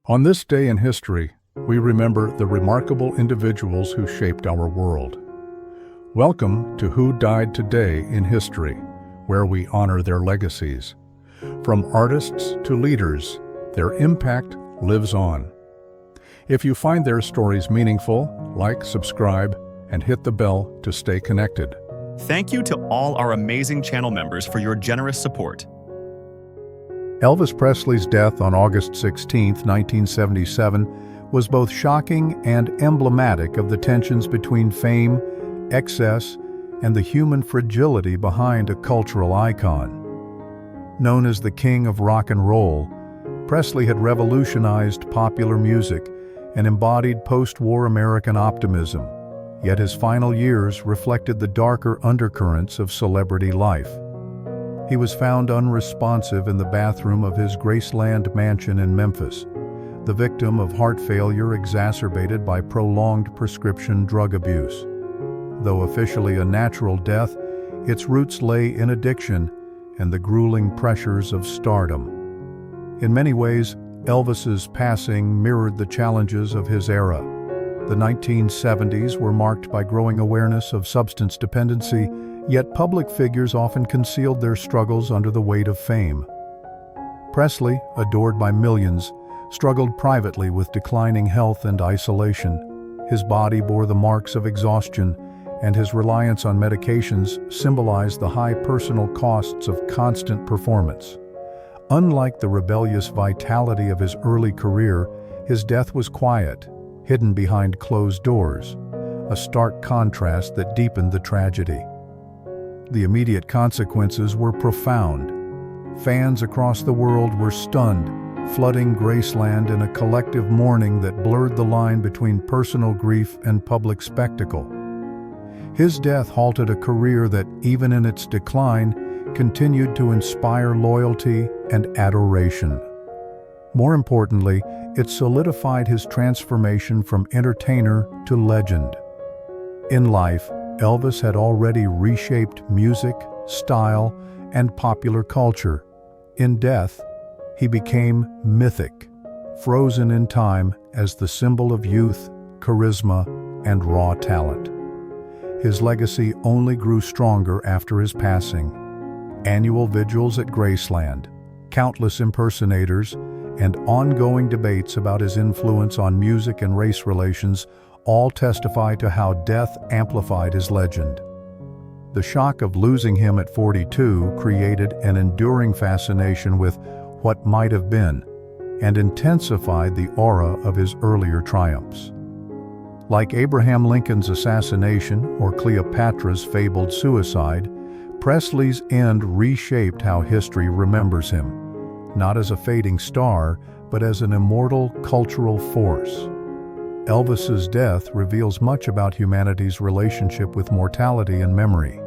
On this day in history, we remember the remarkable individuals who shaped our world. Welcome to Who Died Today in History, where we honor their legacies. From artists to leaders, their impact lives on. If you find their stories meaningful, like, subscribe, and hit the bell to stay connected. Thank you to all our amazing channel members for your generous support. Elvis Presley's death on August 16, 1977, was both shocking and emblematic of the tensions between fame, excess, and the human fragility behind a cultural icon. Known as the King of Rock and Roll, Presley had revolutionized popular music and embodied post-war American optimism, yet his final years reflected the darker undercurrents of celebrity life. He was found unresponsive in the bathroom of his Graceland mansion in Memphis, the victim of heart failure exacerbated by prolonged prescription drug abuse. Though officially a natural death, its roots lay in addiction and the grueling pressures of stardom. In many ways, Elvis's passing mirrored the challenges of his era. The 1970s were marked by growing awareness of substance dependency, yet public figures often concealed their struggles under the weight of fame. Presley, adored by millions, struggled privately with declining health and isolation. His body bore the marks of exhaustion, and his reliance on medications symbolized the high personal costs of constant performance. Unlike the rebellious vitality of his early career, his death was quiet, hidden behind closed doors, a stark contrast that deepened the tragedy. The immediate consequences were profound. Fans across the world were stunned, flooding Graceland in a collective mourning that blurred the line between personal grief and public spectacle. His death halted a career that, even in its decline, continued to inspire loyalty and adoration. More importantly, it solidified his transformation from entertainer to legend. In life, Elvis had already reshaped music, style, and popular culture. In death, he became mythic, frozen in time as the symbol of youth, charisma, and raw talent. His legacy only grew stronger after his passing. Annual vigils at Graceland, countless impersonators, and ongoing debates about his influence on music and race relations all testify to how death amplified his legend. The shock of losing him at 42 created an enduring fascination with what might have been, and intensified the aura of his earlier triumphs. Like Abraham Lincoln's assassination or Cleopatra's fabled suicide, Presley's end reshaped how history remembers him, not as a fading star, but as an immortal cultural force. Elvis's death reveals much about humanity's relationship with mortality and memory.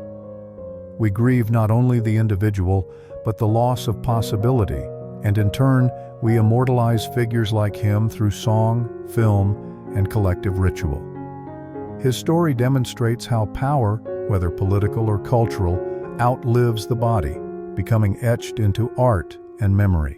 We grieve not only the individual, but the loss of possibility, and in turn, we immortalize figures like him through song, film, and collective ritual. His story demonstrates how power, whether political or cultural, outlives the body, becoming etched into art and memory.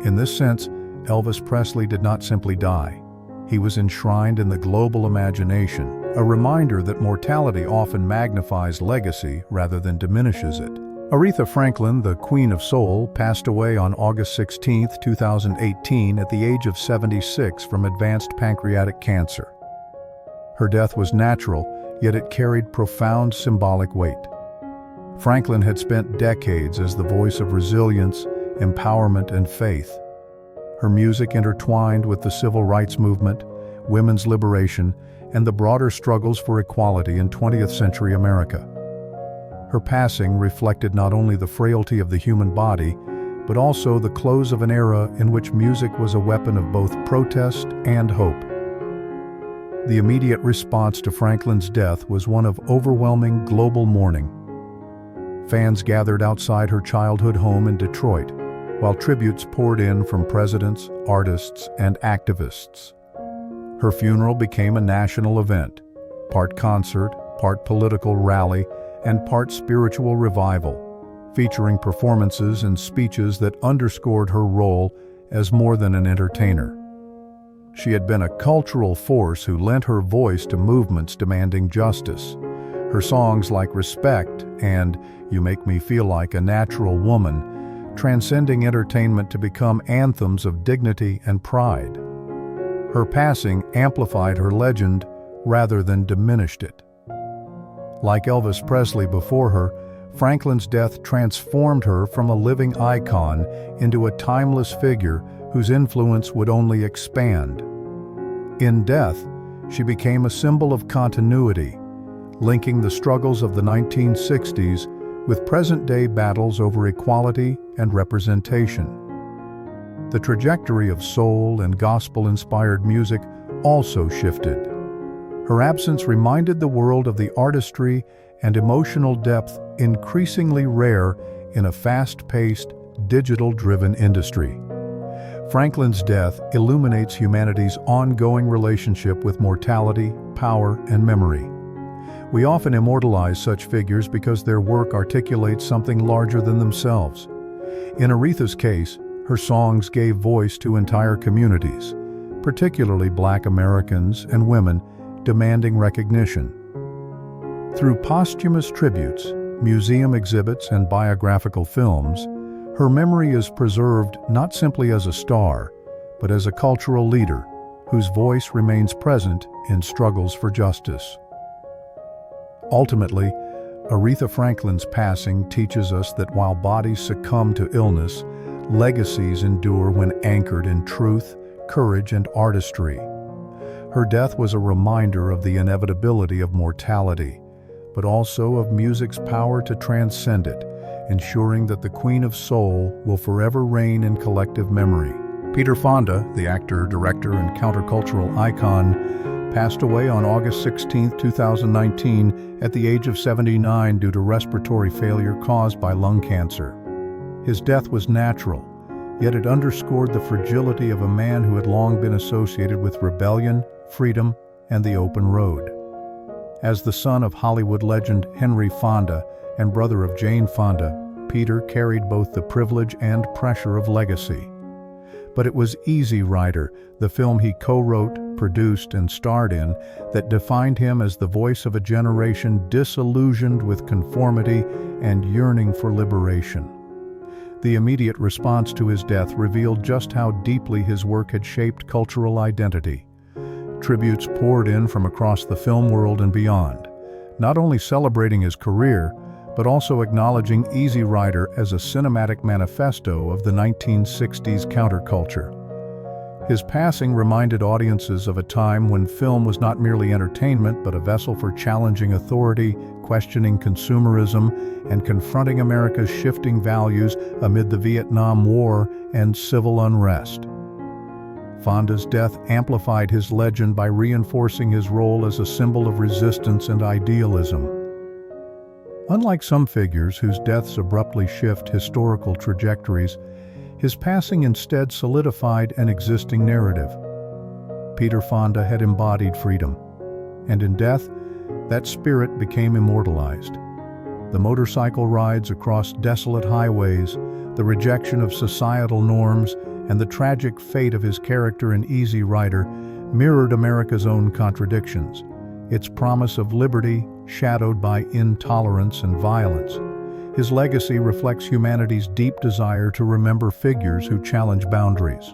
In this sense, Elvis Presley did not simply die. He was enshrined in the global imagination, a reminder that mortality often magnifies legacy rather than diminishes it. Aretha Franklin, the Queen of Soul, passed away on August 16, 2018 at the age of 76 from advanced pancreatic cancer. Her death was natural, yet it carried profound symbolic weight. Franklin had spent decades as the voice of resilience, empowerment, and faith. Her music intertwined with the civil rights movement, women's liberation, and the broader struggles for equality in 20th century America. Her passing reflected not only the frailty of the human body, but also the close of an era in which music was a weapon of both protest and hope. The immediate response to Franklin's death was one of overwhelming global mourning. Fans gathered outside her childhood home in Detroit, while tributes poured in from presidents, artists, and activists. Her funeral became a national event, part concert, part political rally, and part spiritual revival, featuring performances and speeches that underscored her role as more than an entertainer. She had been a cultural force who lent her voice to movements demanding justice. Her songs like Respect and You Make Me Feel Like a Natural Woman, transcending entertainment to become anthems of dignity and pride. Her passing amplified her legend rather than diminished it. Like Elvis Presley before her, Franklin's death transformed her from a living icon into a timeless figure whose influence would only expand. In death, she became a symbol of continuity, linking the struggles of the 1960s with present-day battles over equality and representation. The trajectory of soul and gospel-inspired music also shifted. Her absence reminded the world of the artistry and emotional depth increasingly rare in a fast-paced, digital-driven industry. Franklin's death illuminates humanity's ongoing relationship with mortality, power, and memory. We often immortalize such figures because their work articulates something larger than themselves. In Aretha's case, her songs gave voice to entire communities, particularly Black Americans and women, demanding recognition. Through posthumous tributes, museum exhibits, and biographical films, her memory is preserved not simply as a star, but as a cultural leader whose voice remains present in struggles for justice. Ultimately, Aretha Franklin's passing teaches us that while bodies succumb to illness, legacies endure when anchored in truth, courage, and artistry. Her death was a reminder of the inevitability of mortality, but also of music's power to transcend it, ensuring that the Queen of Soul will forever reign in collective memory. Peter Fonda, the actor, director, and countercultural icon, passed away on August 16, 2019, at the age of 79 due to respiratory failure caused by lung cancer. His death was natural, yet it underscored the fragility of a man who had long been associated with rebellion, freedom, and the open road. As the son of Hollywood legend Henry Fonda and brother of Jane Fonda, Peter carried both the privilege and pressure of legacy. But it was Easy Rider, the film he co-wrote, produced, and starred in, that defined him as the voice of a generation disillusioned with conformity and yearning for liberation. The immediate response to his death revealed just how deeply his work had shaped cultural identity. Tributes poured in from across the film world and beyond, not only celebrating his career, but also acknowledging Easy Rider as a cinematic manifesto of the 1960s counterculture. His passing reminded audiences of a time when film was not merely entertainment, but a vessel for challenging authority, questioning consumerism, and confronting America's shifting values amid the Vietnam War and civil unrest. Fonda's death amplified his legend by reinforcing his role as a symbol of resistance and idealism. Unlike some figures whose deaths abruptly shift historical trajectories, his passing instead solidified an existing narrative. Peter Fonda had embodied freedom, and in death, that spirit became immortalized. The motorcycle rides across desolate highways, the rejection of societal norms, and the tragic fate of his character in Easy Rider mirrored America's own contradictions, its promise of liberty shadowed by intolerance and violence. His legacy reflects humanity's deep desire to remember figures who challenge boundaries.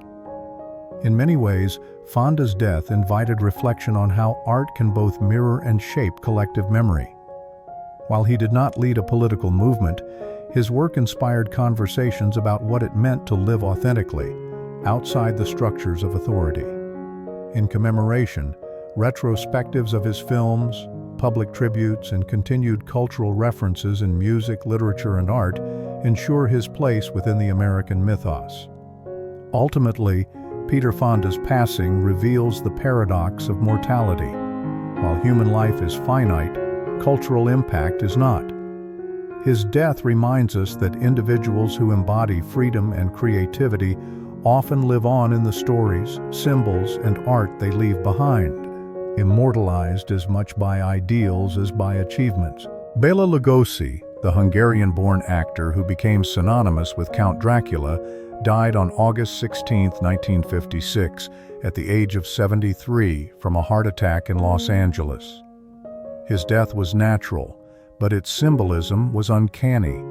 In many ways, Fonda's death invited reflection on how art can both mirror and shape collective memory. While he did not lead a political movement, his work inspired conversations about what it meant to live authentically, outside the structures of authority. In commemoration, retrospectives of his films, public tributes, and continued cultural references in music, literature, and art ensure his place within the American mythos. Ultimately, Peter Fonda's passing reveals the paradox of mortality. While human life is finite, cultural impact is not. His death reminds us that individuals who embody freedom and creativity often live on in the stories, symbols, and art they leave behind, immortalized as much by ideals as by achievements. Bela Lugosi, the Hungarian-born actor who became synonymous with Count Dracula, died on August 16, 1956, at the age of 73 from a heart attack in Los Angeles. His death was natural, but its symbolism was uncanny.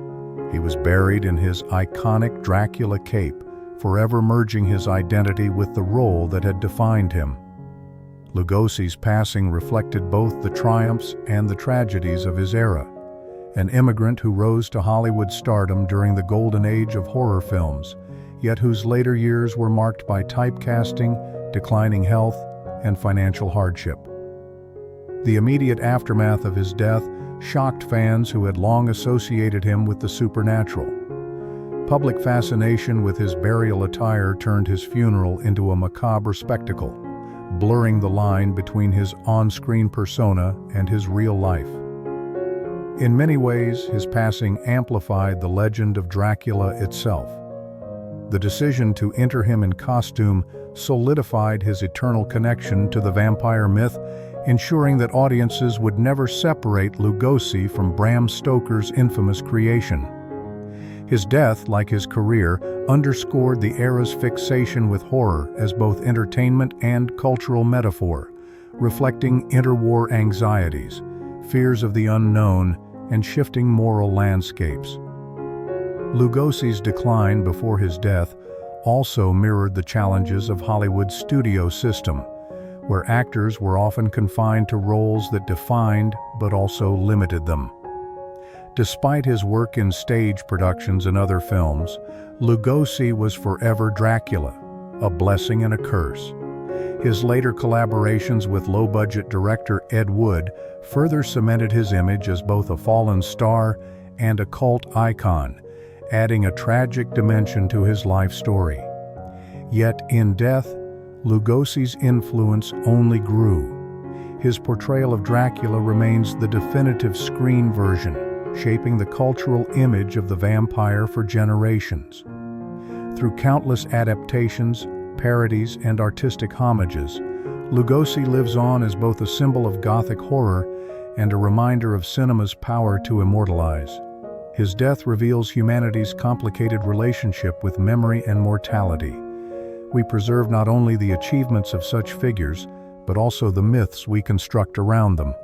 He was buried in his iconic Dracula cape, forever merging his identity with the role that had defined him. Lugosi's passing reflected both the triumphs and the tragedies of his era. An immigrant who rose to Hollywood stardom during the golden age of horror films, yet whose later years were marked by typecasting, declining health, and financial hardship. The immediate aftermath of his death shocked fans who had long associated him with the supernatural. Public fascination with his burial attire turned his funeral into a macabre spectacle, blurring the line between his on-screen persona and his real life. In many ways, his passing amplified the legend of Dracula itself. The decision to enter him in costume solidified his eternal connection to the vampire myth, ensuring that audiences would never separate Lugosi from Bram Stoker's infamous creation. His death, like his career, underscored the era's fixation with horror as both entertainment and cultural metaphor, reflecting interwar anxieties, fears of the unknown, and shifting moral landscapes. Lugosi's decline before his death also mirrored the challenges of Hollywood's studio system, where actors were often confined to roles that defined but also limited them. Despite his work in stage productions and other films, Lugosi was forever Dracula, a blessing and a curse. His later collaborations with low-budget director Ed Wood further cemented his image as both a fallen star and a cult icon, adding a tragic dimension to his life story. Yet in death, Lugosi's influence only grew. His portrayal of Dracula remains the definitive screen version, shaping the cultural image of the vampire for generations. Through countless adaptations, parodies, and artistic homages, Lugosi lives on as both a symbol of Gothic horror and a reminder of cinema's power to immortalize. His death reveals humanity's complicated relationship with memory and mortality. We preserve not only the achievements of such figures, but also the myths we construct around them.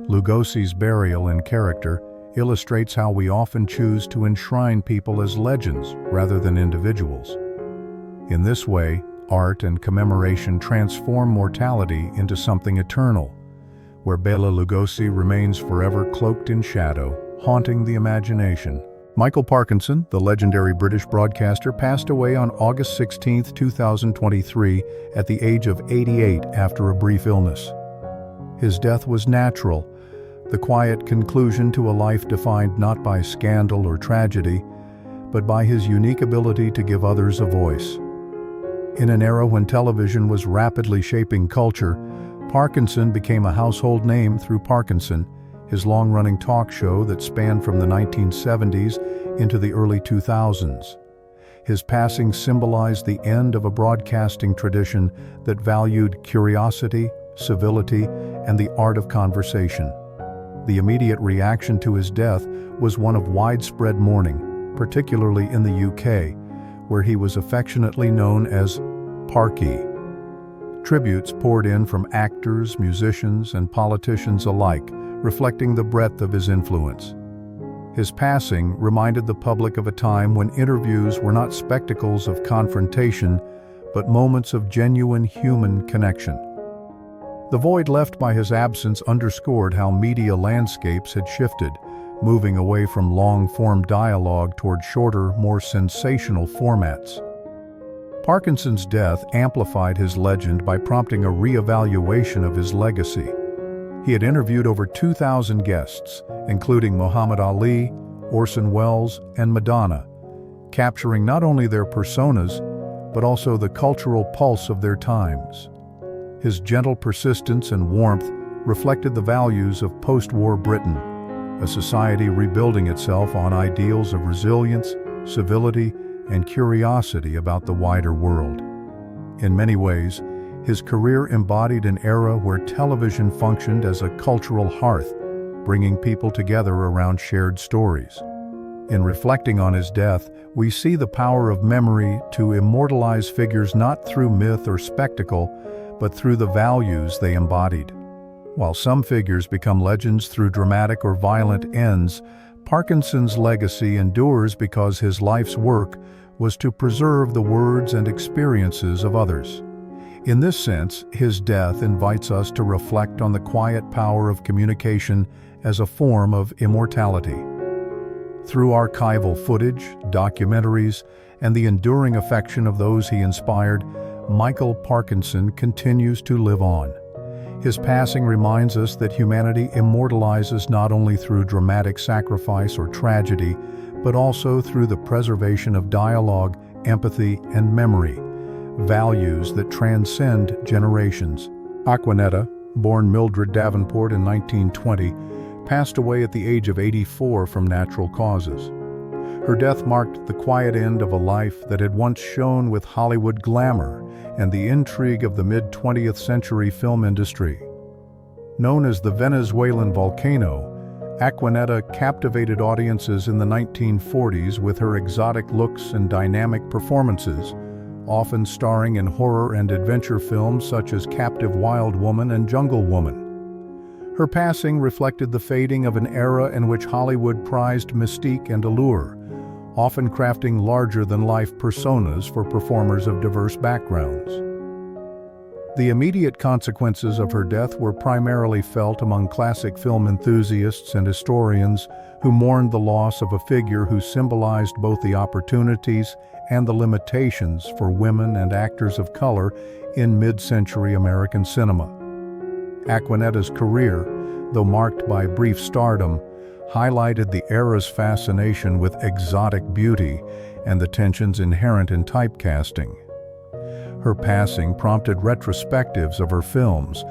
Lugosi's burial and character illustrates how we often choose to enshrine people as legends rather than individuals. In this way, art and commemoration transform mortality into something eternal, where Bela Lugosi remains forever cloaked in shadow, haunting the imagination. Michael Parkinson, the legendary British broadcaster, passed away on August 16, 2023, at the age of 88 after a brief illness. His death was natural, the quiet conclusion to a life defined not by scandal or tragedy, but by his unique ability to give others a voice. In an era when television was rapidly shaping culture, Parkinson became a household name through Parkinson, his long-running talk show that spanned from the 1970s into the early 2000s. His passing symbolized the end of a broadcasting tradition that valued curiosity, civility, and the art of conversation. The immediate reaction to his death was one of widespread mourning, particularly in the UK, where he was affectionately known as Parky. Tributes poured in from actors, musicians, and politicians alike, reflecting the breadth of his influence. His passing reminded the public of a time when interviews were not spectacles of confrontation, but moments of genuine human connection. The void left by his absence underscored how media landscapes had shifted, moving away from long-form dialogue toward shorter, more sensational formats. Parkinson's death amplified his legend by prompting a re-evaluation of his legacy. He had interviewed over 2,000 guests, including Muhammad Ali, Orson Welles, and Madonna, capturing not only their personas, but also the cultural pulse of their times. His gentle persistence and warmth reflected the values of post-war Britain, a society rebuilding itself on ideals of resilience, civility, and curiosity about the wider world. In many ways, his career embodied an era where television functioned as a cultural hearth, bringing people together around shared stories. In reflecting on his death, we see the power of memory to immortalize figures not through myth or spectacle, but through the values they embodied. While some figures become legends through dramatic or violent ends, Parkinson's legacy endures because his life's work was to preserve the words and experiences of others. In this sense, his death invites us to reflect on the quiet power of communication as a form of immortality. Through archival footage, documentaries, and the enduring affection of those he inspired, Michael Parkinson continues to live on. His passing reminds us that humanity immortalizes not only through dramatic sacrifice or tragedy, but also through the preservation of dialogue, empathy, and memory, values that transcend generations. Acquanetta, born Mildred Davenport in 1920, passed away at the age of 84 from natural causes. Her death marked the quiet end of a life that had once shone with Hollywood glamour and the intrigue of the mid-20th century film industry. Known as the Venezuelan volcano, Acquanetta captivated audiences in the 1940s with her exotic looks and dynamic performances, often starring in horror and adventure films such as Captive Wild Woman and Jungle Woman. Her passing reflected the fading of an era in which Hollywood prized mystique and allure, often crafting larger-than-life personas for performers of diverse backgrounds. The immediate consequences of her death were primarily felt among classic film enthusiasts and historians who mourned the loss of a figure who symbolized both the opportunities and the limitations for women and actors of color in mid-century American cinema. Acquanetta's career, though marked by brief stardom, highlighted the era's fascination with exotic beauty and the tensions inherent in typecasting. Her passing prompted retrospectives of her films,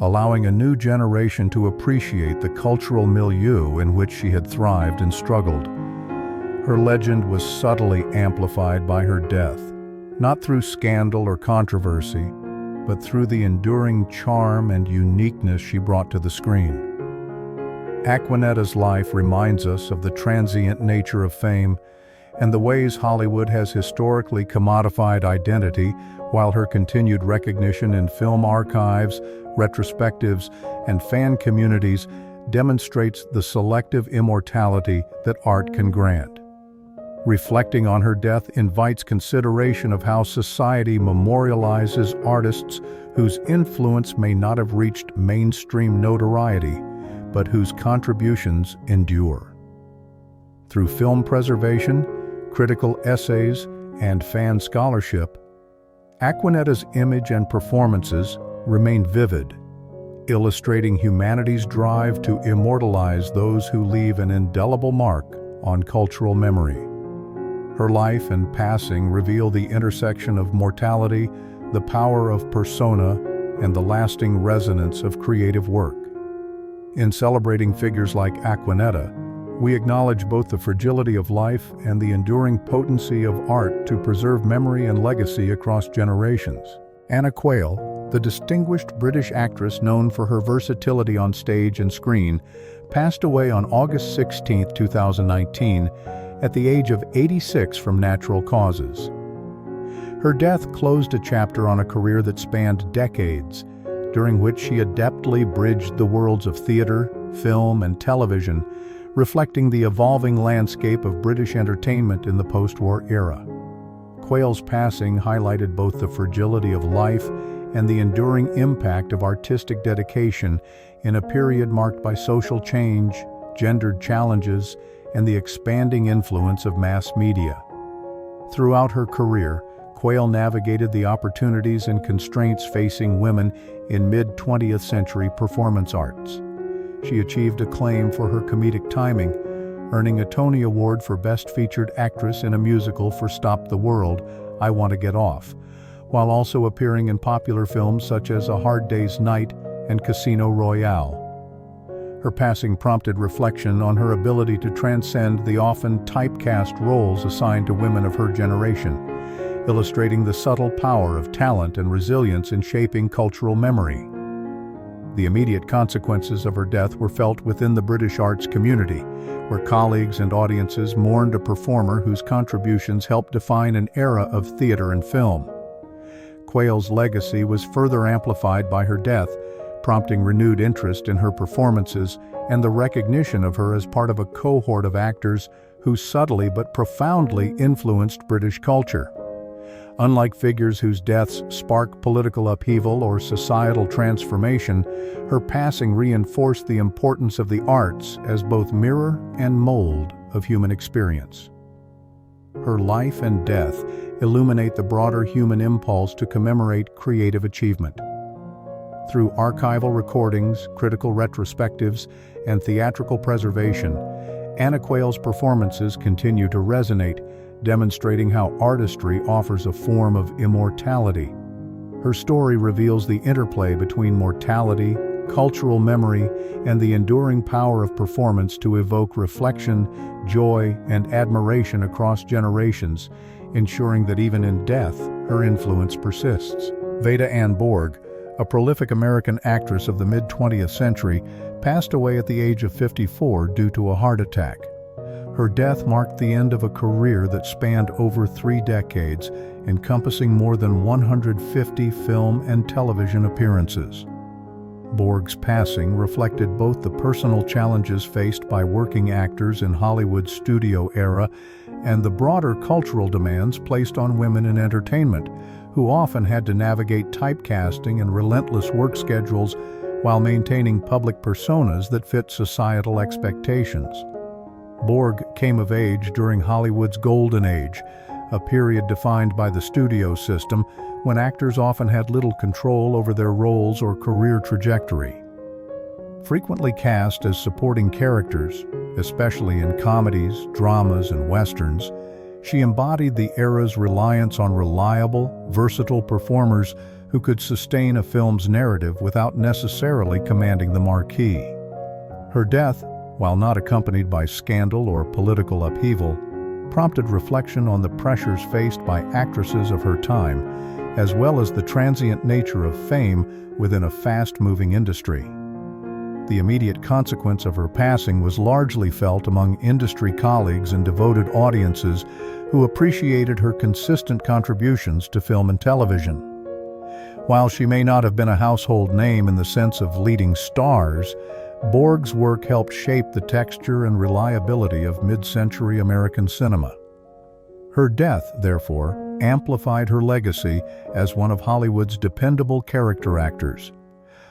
allowing a new generation to appreciate the cultural milieu in which she had thrived and struggled. Her legend was subtly amplified by her death, not through scandal or controversy, but through the enduring charm and uniqueness she brought to the screen. Acquanetta's life reminds us of the transient nature of fame and the ways Hollywood has historically commodified identity, while her continued recognition in film archives, retrospectives, and fan communities demonstrates the selective immortality that art can grant. Reflecting on her death invites consideration of how society memorializes artists whose influence may not have reached mainstream notoriety, but whose contributions endure. Through film preservation, critical essays, and fan scholarship, Acquanetta's image and performances remain vivid, illustrating humanity's drive to immortalize those who leave an indelible mark on cultural memory. Her life and passing reveal the intersection of mortality, the power of persona, and the lasting resonance of creative work. In celebrating figures like Acquanetta, we acknowledge both the fragility of life and the enduring potency of art to preserve memory and legacy across generations. Anna Quayle, the distinguished British actress known for her versatility on stage and screen, passed away on August 16, 2019, at the age of 86 from natural causes. Her death closed a chapter on a career that spanned decades, during which she adeptly bridged the worlds of theater, film, and television, reflecting the evolving landscape of British entertainment in the post-war era. Quayle's passing highlighted both the fragility of life and the enduring impact of artistic dedication in a period marked by social change, gendered challenges, and the expanding influence of mass media. Throughout her career, Quayle navigated the opportunities and constraints facing women in mid-20th century performance arts. She achieved acclaim for her comedic timing, earning a Tony Award for Best Featured Actress in a Musical for Stop the World, I Want to Get Off, while also appearing in popular films such as A Hard Day's Night and Casino Royale. Her passing prompted reflection on her ability to transcend the often typecast roles assigned to women of her generation, illustrating the subtle power of talent and resilience in shaping cultural memory. The immediate consequences of her death were felt within the British arts community, where colleagues and audiences mourned a performer whose contributions helped define an era of theater and film. Quayle's legacy was further amplified by her death, prompting renewed interest in her performances and the recognition of her as part of a cohort of actors who subtly but profoundly influenced British culture. Unlike figures whose deaths spark political upheaval or societal transformation, her passing reinforced the importance of the arts as both mirror and mold of human experience. Her life and death illuminate the broader human impulse to commemorate creative achievement. Through archival recordings, critical retrospectives, and theatrical preservation, Anna Quayle's performances continue to resonate, demonstrating how artistry offers a form of immortality. Her story reveals the interplay between mortality, cultural memory, and the enduring power of performance to evoke reflection, joy, and admiration across generations, ensuring that even in death, her influence persists. Veda Ann Borg, a prolific American actress of the mid-20th century, passed away at the age of 54 due to a heart attack. Her death marked the end of a career that spanned over 3 decades, encompassing more than 150 film and television appearances. Borg's passing reflected both the personal challenges faced by working actors in Hollywood's studio era and the broader cultural demands placed on women in entertainment, who often had to navigate typecasting and relentless work schedules while maintaining public personas that fit societal expectations. Borg came of age during Hollywood's golden age, a period defined by the studio system when actors often had little control over their roles or career trajectory. Frequently cast as supporting characters, especially in comedies, dramas, and westerns, she embodied the era's reliance on reliable, versatile performers who could sustain a film's narrative without necessarily commanding the marquee. Her death, while not accompanied by scandal or political upheaval, prompted reflection on the pressures faced by actresses of her time, as well as the transient nature of fame within a fast-moving industry. The immediate consequence of her passing was largely felt among industry colleagues and devoted audiences who appreciated her consistent contributions to film and television. While she may not have been a household name in the sense of leading stars, Borg's work helped shape the texture and reliability of mid-century American cinema. Her death, therefore, amplified her legacy as one of Hollywood's dependable character actors,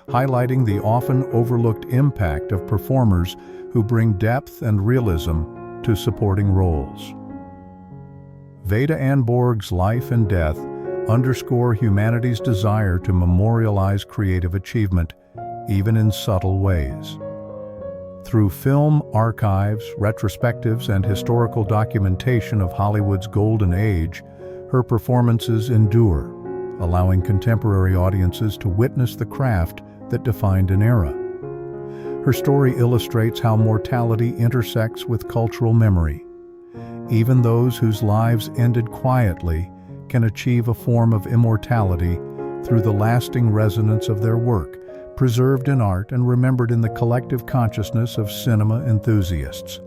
highlighting the often overlooked impact of performers who bring depth and realism to supporting roles. Veda Ann Borg's life and death underscore humanity's desire to memorialize creative achievement, even in subtle ways. Through film archives, retrospectives, and historical documentation of Hollywood's golden age, her performances endure, allowing contemporary audiences to witness the craft that defined an era. Her story illustrates how mortality intersects with cultural memory. Even those whose lives ended quietly can achieve a form of immortality through the lasting resonance of their work, preserved in art and remembered in the collective consciousness of cinema enthusiasts.